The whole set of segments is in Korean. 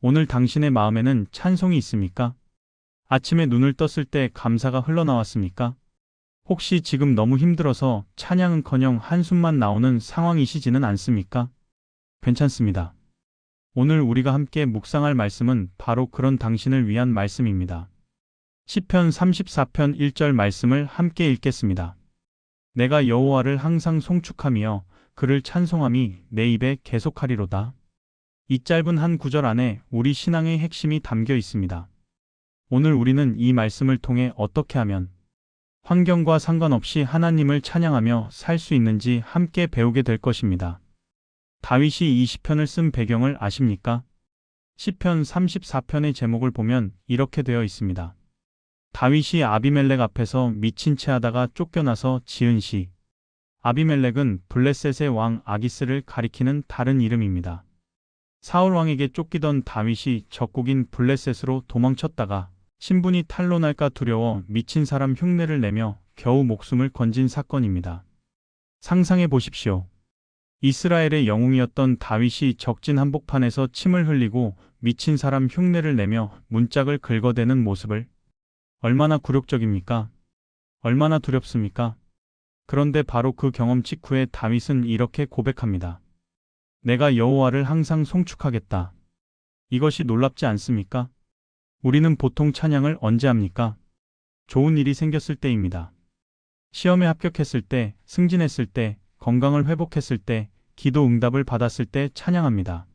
오늘 당신의 마음에는 찬송이 있습니까? 아침에 눈을 떴을 때 감사가 흘러나왔습니까? 혹시 지금 너무 힘들어서 찬양은커녕 한숨만 나오는 상황이시지는 않습니까? 괜찮습니다. 오늘 우리가 함께 묵상할 말씀은 바로 그런 당신을 위한 말씀입니다. 시편 34편 1절 말씀을 함께 읽겠습니다. 내가 여호와를 항상 송축하며 그를 찬송함이 내 입에 계속하리로다. 이 짧은 한 구절 안에 우리 신앙의 핵심이 담겨 있습니다. 오늘 우리는 이 말씀을 통해 어떻게 하면 환경과 상관없이 하나님을 찬양하며 살 수 있는지 함께 배우게 될 것입니다. 다윗이 이 시편을 쓴 배경을 아십니까? 시편 34편의 제목을 보면 이렇게 되어 있습니다. 다윗이 아비멜렉 앞에서 미친 채 하다가 쫓겨나서 지은 시. 아비멜렉은 블레셋의 왕 아기스를 가리키는 다른 이름입니다. 사울 왕에게 쫓기던 다윗이 적국인 블레셋으로 도망쳤다가 신분이 탄로날까 두려워 미친 사람 흉내를 내며 겨우 목숨을 건진 사건입니다. 상상해 보십시오. 이스라엘의 영웅이었던 다윗이 적진 한복판에서 침을 흘리고 미친 사람 흉내를 내며 문짝을 긁어대는 모습을. 얼마나 굴욕적입니까? 얼마나 두렵습니까? 그런데 바로 그 경험 직후에 다윗은 이렇게 고백합니다. 내가 여호와를 항상 송축하겠다. 이것이 놀랍지 않습니까? 우리는 보통 찬양을 언제 합니까? 좋은 일이 생겼을 때입니다. 시험에 합격했을 때, 승진했을 때, 건강을 회복했을 때, 기도 응답을 받았을 때 찬양합니다.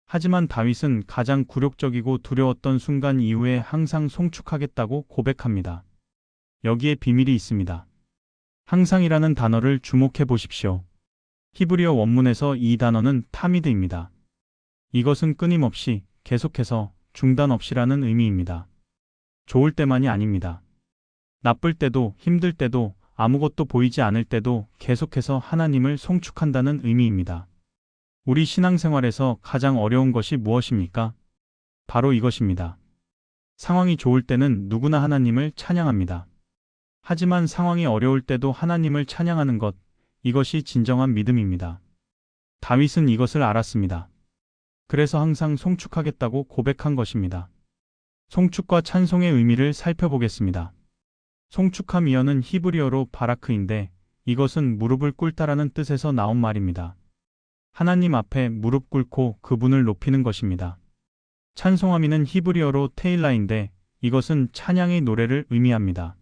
하지만 다윗은 가장 굴욕적이고 두려웠던 순간 이후에 항상 송축하겠다고 고백합니다. 여기에 비밀이 있습니다. 항상이라는 단어를 주목해 보십시오. 히브리어 원문에서 이 단어는 타미드입니다. 이것은 끊임없이, 계속해서, 중단 없이라는 의미입니다. 좋을 때만이 아닙니다. 나쁠 때도, 힘들 때도, 아무것도 보이지 않을 때도 계속해서 하나님을 송축한다는 의미입니다. 우리 신앙생활에서 가장 어려운 것이 무엇입니까? 바로 이것입니다. 상황이 좋을 때는 누구나 하나님을 찬양합니다. 하지만 상황이 어려울 때도 하나님을 찬양하는 것, 이것이 진정한 믿음입니다. 다윗은 이것을 알았습니다. 그래서 항상 송축하겠다고 고백한 것입니다. 송축과 찬송의 의미를 살펴보겠습니다. 송축함이어는 히브리어로 바라크인데 이것은 무릎을 꿇다라는 뜻에서 나온 말입니다. 하나님 앞에 무릎 꿇고 그분을 높이는 것입니다. 찬송함이는 히브리어로 테일라인데 이것은 찬양의 노래를 의미합니다.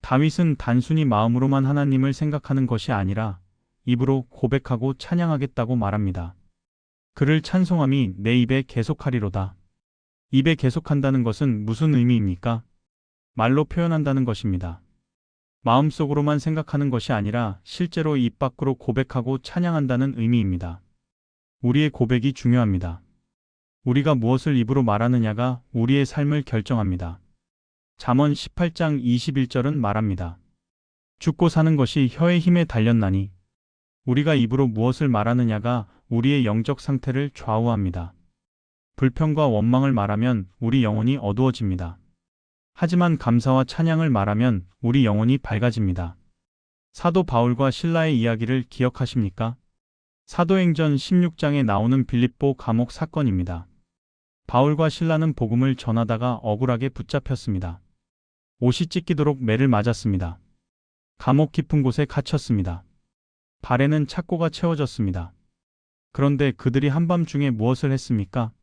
다윗은 단순히 마음으로만 하나님을 생각하는 것이 아니라 입으로 고백하고 찬양하겠다고 말합니다. 그를 찬송함이 내 입에 계속하리로다. 입에 계속한다는 것은 무슨 의미입니까? 말로 표현한다는 것입니다. 마음속으로만 생각하는 것이 아니라 실제로 입 밖으로 고백하고 찬양한다는 의미입니다. 우리의 고백이 중요합니다. 우리가 무엇을 입으로 말하느냐가 우리의 삶을 결정합니다. 잠언 18장 21절은 말합니다. 죽고 사는 것이 혀의 힘에 달렸나니. 우리가 입으로 무엇을 말하느냐가 우리의 영적 상태를 좌우합니다. 불평과 원망을 말하면 우리 영혼이 어두워집니다. 하지만 감사와 찬양을 말하면 우리 영혼이 밝아집니다. 사도 바울과 실라의 이야기를 기억하십니까? 사도행전 16장에 나오는 빌립보 감옥 사건입니다. 바울과 실라는 복음을 전하다가 억울하게 붙잡혔습니다. 옷이 찢기도록 매를 맞았습니다. 감옥 깊은 곳에 갇혔습니다. 발에는 착고가 채워졌습니다. 그런데 그들이 한밤중에 무엇을 했습니까?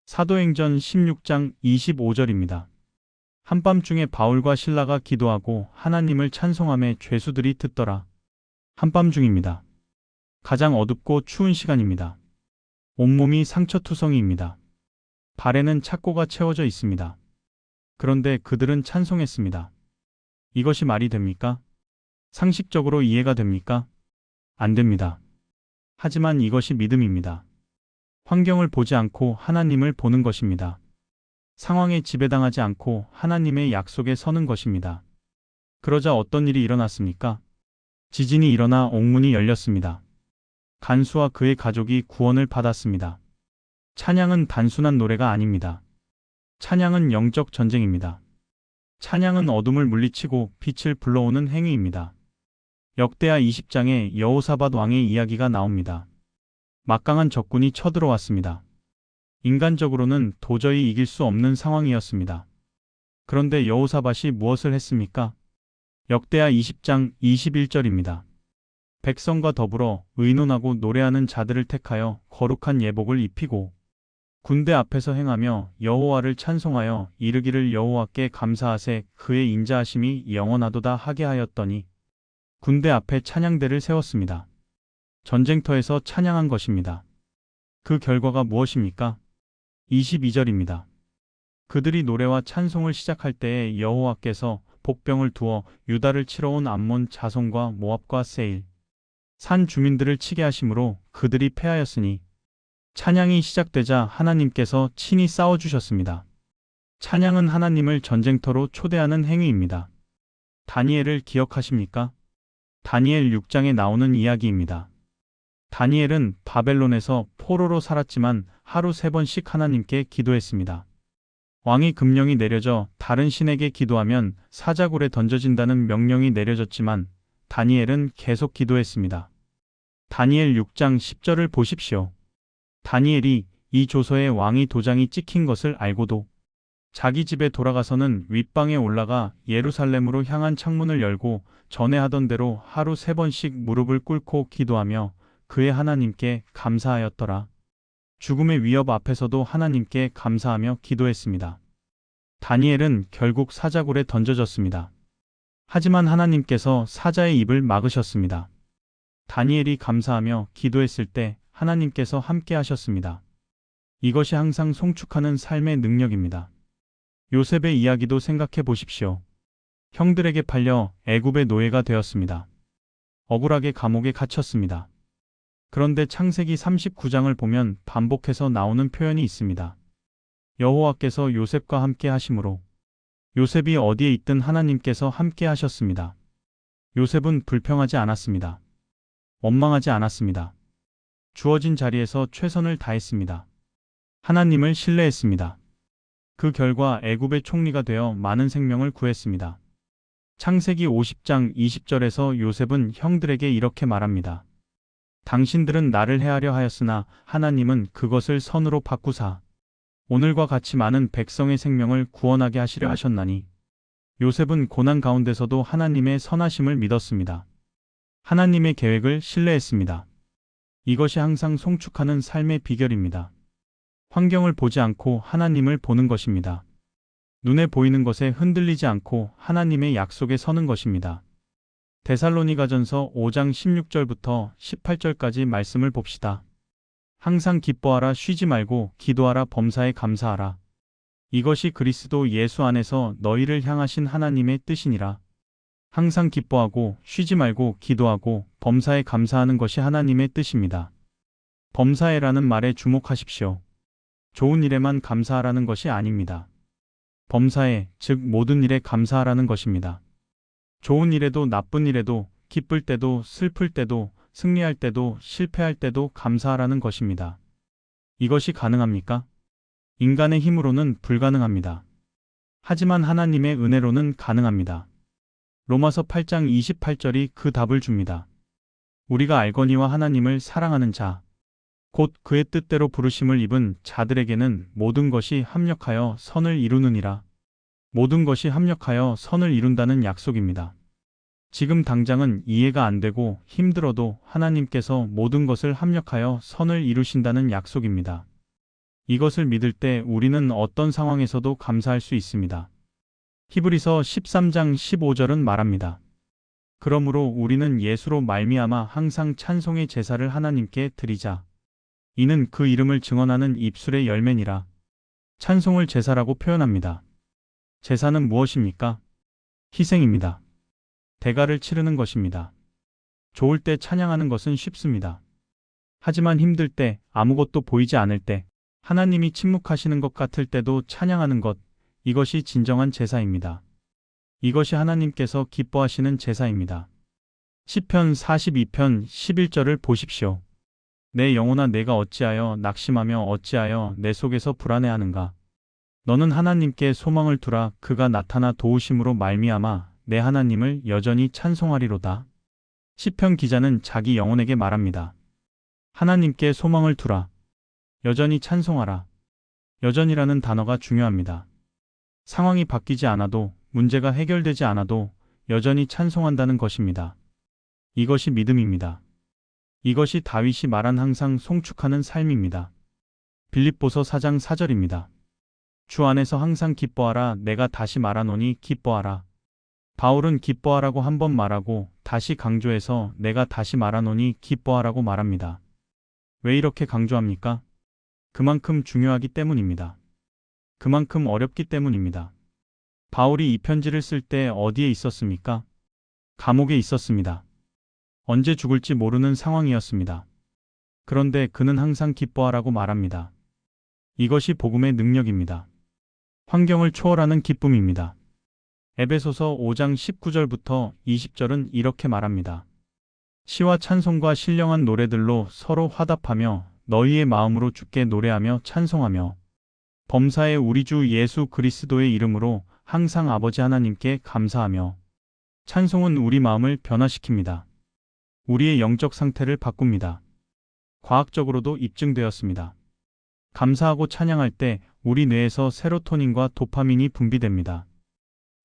사도행전 16장 25절입니다. 한밤중에 바울과 실라가 기도하고 하나님을 찬송하며 죄수들이 듣더라. 한밤중입니다. 가장 어둡고 추운 시간입니다. 온몸이 상처투성이입니다. 발에는 착고가 채워져 있습니다. 그런데 그들은 찬송했습니다. 이것이 말이 됩니까? 상식적으로 이해가 됩니까? 안 됩니다. 하지만 이것이 믿음입니다. 환경을 보지 않고 하나님을 보는 것입니다. 상황에 지배당하지 않고 하나님의 약속에 서는 것입니다. 그러자 어떤 일이 일어났습니까? 지진이 일어나 옥문이 열렸습니다. 간수와 그의 가족이 구원을 받았습니다. 찬양은 단순한 노래가 아닙니다. 찬양은 영적 전쟁입니다. 찬양은 어둠을 물리치고 빛을 불러오는 행위입니다. 역대하 20장에 여호사밧 왕의 이야기가 나옵니다. 막강한 적군이 쳐들어왔습니다. 인간적으로는 도저히 이길 수 없는 상황이었습니다. 그런데 여호사밧이 무엇을 했습니까? 역대하 20장 21절입니다. 백성과 더불어 의논하고 노래하는 자들을 택하여 거룩한 예복을 입히고 군대 앞에서 행하며 여호와를 찬송하여 이르기를 여호와께 감사하세 그의 인자하심이 영원하도다 하게 하였더니 군대 앞에 찬양대를 세웠습니다. 전쟁터에서 찬양한 것입니다. 그 결과가 무엇입니까? 22절입니다. 그들이 노래와 찬송을 시작할 때에 여호와께서 복병을 두어 유다를 치러 온 암몬 자손과 모압과 세일 산 주민들을 치게 하심으로 그들이 패하였으니 찬양이 시작되자 하나님께서 친히 싸워주셨습니다. 찬양은 하나님을 전쟁터로 초대하는 행위입니다. 다니엘을 기억하십니까? 다니엘 6장에 나오는 이야기입니다. 다니엘은 바벨론에서 포로로 살았지만 하루 3번씩 하나님께 기도했습니다. 왕이 금령이 내려져 다른 신에게 기도하면 사자굴에 던져진다는 명령이 내려졌지만 다니엘은 계속 기도했습니다. 다니엘 6장 10절을 보십시오. 다니엘이 이 조서에 왕이 도장이 찍힌 것을 알고도 자기 집에 돌아가서는 윗방에 올라가 예루살렘으로 향한 창문을 열고 전에 하던 대로 하루 3번씩 무릎을 꿇고 기도하며 그의 하나님께 감사하였더라. 죽음의 위협 앞에서도 하나님께 감사하며 기도했습니다. 다니엘은 결국 사자굴에 던져졌습니다. 하지만 하나님께서 사자의 입을 막으셨습니다. 다니엘이 감사하며 기도했을 때 하나님께서 함께 하셨습니다. 이것이 항상 송축하는 삶의 능력입니다. 요셉의 이야기도 생각해 보십시오. 형들에게 팔려 애굽의 노예가 되었습니다. 억울하게 감옥에 갇혔습니다. 그런데 창세기 39장을 보면 반복해서 나오는 표현이 있습니다. 여호와께서 요셉과 함께 하심으로 요셉이 어디에 있든 하나님께서 함께 하셨습니다. 요셉은 불평하지 않았습니다. 원망하지 않았습니다. 주어진 자리에서 최선을 다했습니다. 하나님을 신뢰했습니다. 그 결과 애굽의 총리가 되어 많은 생명을 구했습니다. 창세기 50장 20절에서 요셉은 형들에게 이렇게 말합니다. 당신들은 나를 해하려 하였으나 하나님은 그것을 선으로 바꾸사 오늘과 같이 많은 백성의 생명을 구원하게 하시려 하셨나니 요셉은 고난 가운데서도 하나님의 선하심을 믿었습니다. 하나님의 계획을 신뢰했습니다. 이것이 항상 송축하는 삶의 비결입니다. 환경을 보지 않고 하나님을 보는 것입니다. 눈에 보이는 것에 흔들리지 않고 하나님의 약속에 서는 것입니다. 데살로니가전서 5장 16절부터 18절까지 말씀을 봅시다. 항상 기뻐하라 쉬지 말고 기도하라 범사에 감사하라. 이것이 그리스도 예수 안에서 너희를 향하신 하나님의 뜻이니라. 항상 기뻐하고 쉬지 말고 기도하고 범사에 감사하는 것이 하나님의 뜻입니다. 범사에라는 말에 주목하십시오. 좋은 일에만 감사하라는 것이 아닙니다. 범사에, 즉 모든 일에 감사하라는 것입니다. 좋은 일에도 나쁜 일에도 기쁠 때도 슬플 때도 승리할 때도 실패할 때도 감사하라는 것입니다. 이것이 가능합니까? 인간의 힘으로는 불가능합니다. 하지만 하나님의 은혜로는 가능합니다. 로마서 8장 28절이 그 답을 줍니다. 우리가 알거니와 하나님을 사랑하는 자, 곧 그의 뜻대로 부르심을 입은 자들에게는 모든 것이 합력하여 선을 이루느니라. 모든 것이 합력하여 선을 이룬다는 약속입니다. 지금 당장은 이해가 안 되고 힘들어도 하나님께서 모든 것을 합력하여 선을 이루신다는 약속입니다. 이것을 믿을 때 우리는 어떤 상황에서도 감사할 수 있습니다. 히브리서 13장 15절은 말합니다. 그러므로 우리는 예수로 말미암아 항상 찬송의 제사를 하나님께 드리자. 이는 그 이름을 증언하는 입술의 열매니라. 찬송을 제사라고 표현합니다. 제사는 무엇입니까? 희생입니다. 대가를 치르는 것입니다. 좋을 때 찬양하는 것은 쉽습니다. 하지만 힘들 때, 아무것도 보이지 않을 때, 하나님이 침묵하시는 것 같을 때도 찬양하는 것, 이것이 진정한 제사입니다. 이것이 하나님께서 기뻐하시는 제사입니다. 시편 42편 11절을 보십시오. 내 영혼아 내가 어찌하여 낙심하며 어찌하여 내 속에서 불안해하는가. 너는 하나님께 소망을 두라. 그가 나타나 도우심으로 말미암아 내 하나님을 여전히 찬송하리로다. 시편 기자는 자기 영혼에게 말합니다. 하나님께 소망을 두라. 여전히 찬송하라. 여전이라는 단어가 중요합니다. 상황이 바뀌지 않아도, 문제가 해결되지 않아도 여전히 찬송한다는 것입니다. 이것이 믿음입니다. 이것이 다윗이 말한 항상 송축하는 삶입니다. 빌립보서 4장 4절입니다. 주 안에서 항상 기뻐하라. 내가 다시 말하노니 기뻐하라. 바울은 기뻐하라고 한 번 말하고 다시 강조해서 내가 다시 말하노니 기뻐하라고 말합니다. 왜 이렇게 강조합니까? 그만큼 중요하기 때문입니다. 그만큼 어렵기 때문입니다. 바울이 이 편지를 쓸 때 어디에 있었습니까? 감옥에 있었습니다. 언제 죽을지 모르는 상황이었습니다. 그런데 그는 항상 기뻐하라고 말합니다. 이것이 복음의 능력입니다. 환경을 초월하는 기쁨입니다. 에베소서 5장 19절부터 20절은 이렇게 말합니다. 시와 찬송과 신령한 노래들로 서로 화답하며 너희의 마음으로 주께 노래하며 찬송하며 범사의 우리 주 예수 그리스도의 이름으로 항상 아버지 하나님께 감사하며 찬송은 우리 마음을 변화시킵니다. 우리의 영적 상태를 바꿉니다. 과학적으로도 입증되었습니다. 감사하고 찬양할 때 우리 뇌에서 세로토닌과 도파민이 분비됩니다.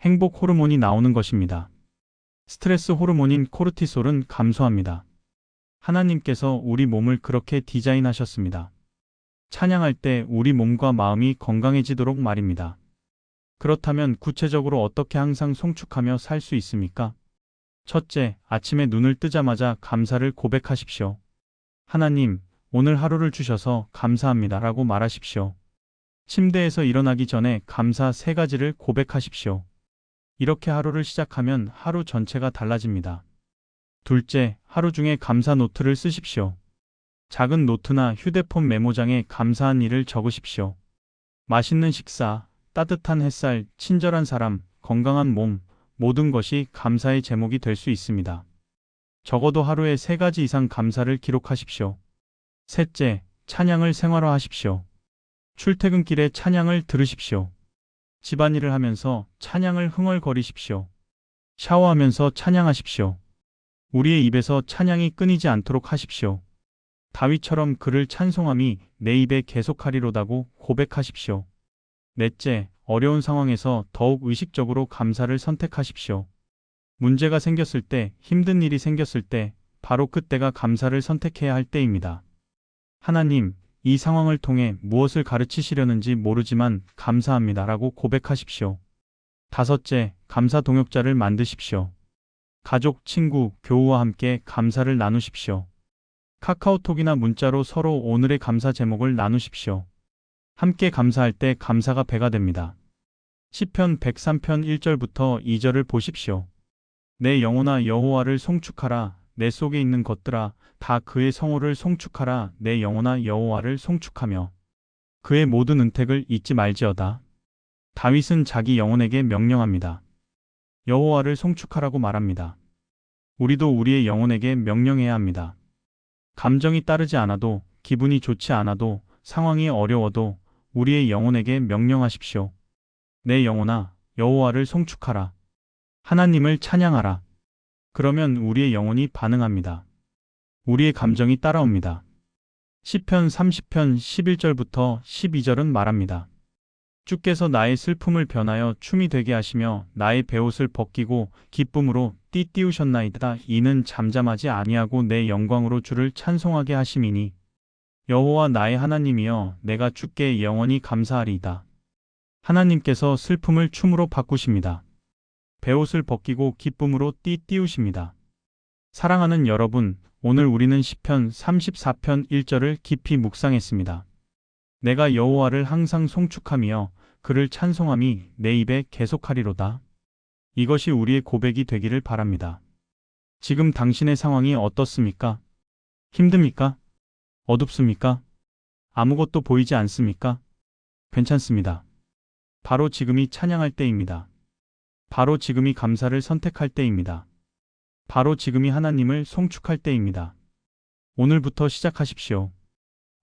행복 호르몬이 나오는 것입니다. 스트레스 호르몬인 코르티솔은 감소합니다. 하나님께서 우리 몸을 그렇게 디자인하셨습니다. 찬양할 때 우리 몸과 마음이 건강해지도록 말입니다. 그렇다면 구체적으로 어떻게 항상 송축하며 살 수 있습니까? 첫째, 아침에 눈을 뜨자마자 감사를 고백하십시오. 하나님, 오늘 하루를 주셔서 감사합니다 라고 말하십시오. 침대에서 일어나기 전에 감사 3가지를 고백하십시오. 이렇게 하루를 시작하면 하루 전체가 달라집니다. 둘째, 하루 중에 감사 노트를 쓰십시오. 작은 노트나 휴대폰 메모장에 감사한 일을 적으십시오. 맛있는 식사, 따뜻한 햇살, 친절한 사람, 건강한 몸, 모든 것이 감사의 제목이 될 수 있습니다. 적어도 하루에 3가지 이상 감사를 기록하십시오. 셋째, 찬양을 생활화하십시오. 출퇴근길에 찬양을 들으십시오. 집안일을 하면서 찬양을 흥얼거리십시오. 샤워하면서 찬양하십시오. 우리의 입에서 찬양이 끊이지 않도록 하십시오. 다윗처럼 그를 찬송함이 내 입에 계속하리로다고 고백하십시오. 넷째, 어려운 상황에서 더욱 의식적으로 감사를 선택하십시오. 문제가 생겼을 때, 힘든 일이 생겼을 때, 바로 그때가 감사를 선택해야 할 때입니다. 하나님, 이 상황을 통해 무엇을 가르치시려는지 모르지만 감사합니다 라고 고백하십시오. 다섯째, 감사 동역자를 만드십시오. 가족, 친구, 교우와 함께 감사를 나누십시오. 카카오톡이나 문자로 서로 오늘의 감사 제목을 나누십시오. 함께 감사할 때 감사가 배가 됩니다. 시편 103편 1절부터 2절을 보십시오. 내 영혼아 여호와를 송축하라. 내 속에 있는 것들아 다 그의 성호를 송축하라. 내 영혼아 여호와를 송축하며 그의 모든 은택을 잊지 말지어다. 다윗은 자기 영혼에게 명령합니다. 여호와를 송축하라고 말합니다. 우리도 우리의 영혼에게 명령해야 합니다. 감정이 따르지 않아도, 기분이 좋지 않아도, 상황이 어려워도 우리의 영혼에게 명령하십시오. 내 영혼아 여호와를 송축하라. 하나님을 찬양하라. 그러면 우리의 영혼이 반응합니다. 우리의 감정이 따라옵니다. 시편 30편 11절부터 12절은 말합니다. 주께서 나의 슬픔을 변하여 춤이 되게 하시며 나의 베옷을 벗기고 기쁨으로 띠띠우셨나이다. 이는 잠잠하지 아니하고 내 영광으로 주를 찬송하게 하심이니 여호와 나의 하나님이여 내가 주께 영원히 감사하리이다. 하나님께서 슬픔을 춤으로 바꾸십니다. 베옷을 벗기고 기쁨으로 띠띠우십니다. 사랑하는 여러분, 오늘 우리는 시편 34편 1절을 깊이 묵상했습니다. 내가 여호와를 항상 송축하며 그를 찬송함이 내 입에 계속하리로다. 이것이 우리의 고백이 되기를 바랍니다. 지금 당신의 상황이 어떻습니까? 힘듭니까? 어둡습니까? 아무것도 보이지 않습니까? 괜찮습니다. 바로 지금이 찬양할 때입니다. 바로 지금이 감사를 선택할 때입니다. 바로 지금이 하나님을 송축할 때입니다. 오늘부터 시작하십시오.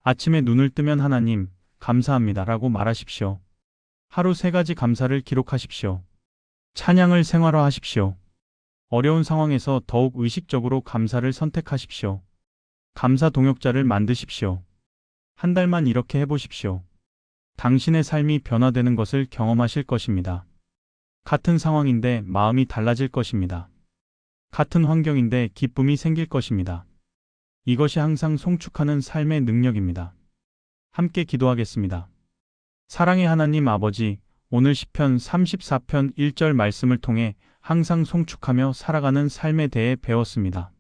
아침에 눈을 뜨면 하나님, 감사합니다 라고 말하십시오. 하루 3가지 감사를 기록하십시오. 찬양을 생활화하십시오. 어려운 상황에서 더욱 의식적으로 감사를 선택하십시오. 감사 동역자를 만드십시오. 한 달만 이렇게 해보십시오. 당신의 삶이 변화되는 것을 경험하실 것입니다. 같은 상황인데 마음이 달라질 것입니다. 같은 환경인데 기쁨이 생길 것입니다. 이것이 항상 송축하는 삶의 능력입니다. 함께 기도하겠습니다. 사랑의 하나님 아버지, 오늘 시편 34편 1절 말씀을 통해 항상 송축하며 살아가는 삶에 대해 배웠습니다.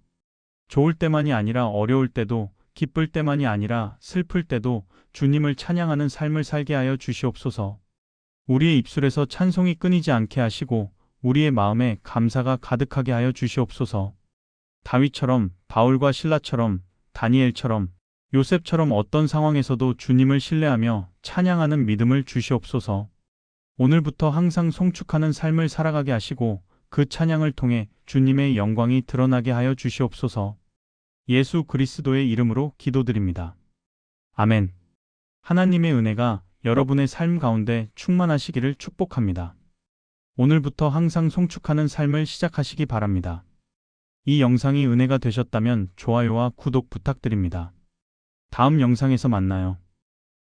좋을 때만이 아니라 어려울 때도, 기쁠 때만이 아니라 슬플 때도 주님을 찬양하는 삶을 살게 하여 주시옵소서. 우리의 입술에서 찬송이 끊이지 않게 하시고 우리의 마음에 감사가 가득하게 하여 주시옵소서. 다윗처럼, 바울과 실라처럼, 다니엘처럼, 요셉처럼 어떤 상황에서도 주님을 신뢰하며 찬양하는 믿음을 주시옵소서. 오늘부터 항상 송축하는 삶을 살아가게 하시고 그 찬양을 통해 주님의 영광이 드러나게 하여 주시옵소서. 예수 그리스도의 이름으로 기도드립니다. 아멘. 하나님의 은혜가 여러분의 삶 가운데 충만하시기를 축복합니다. 오늘부터 항상 송축하는 삶을 시작하시기 바랍니다. 이 영상이 은혜가 되셨다면 좋아요와 구독 부탁드립니다. 다음 영상에서 만나요.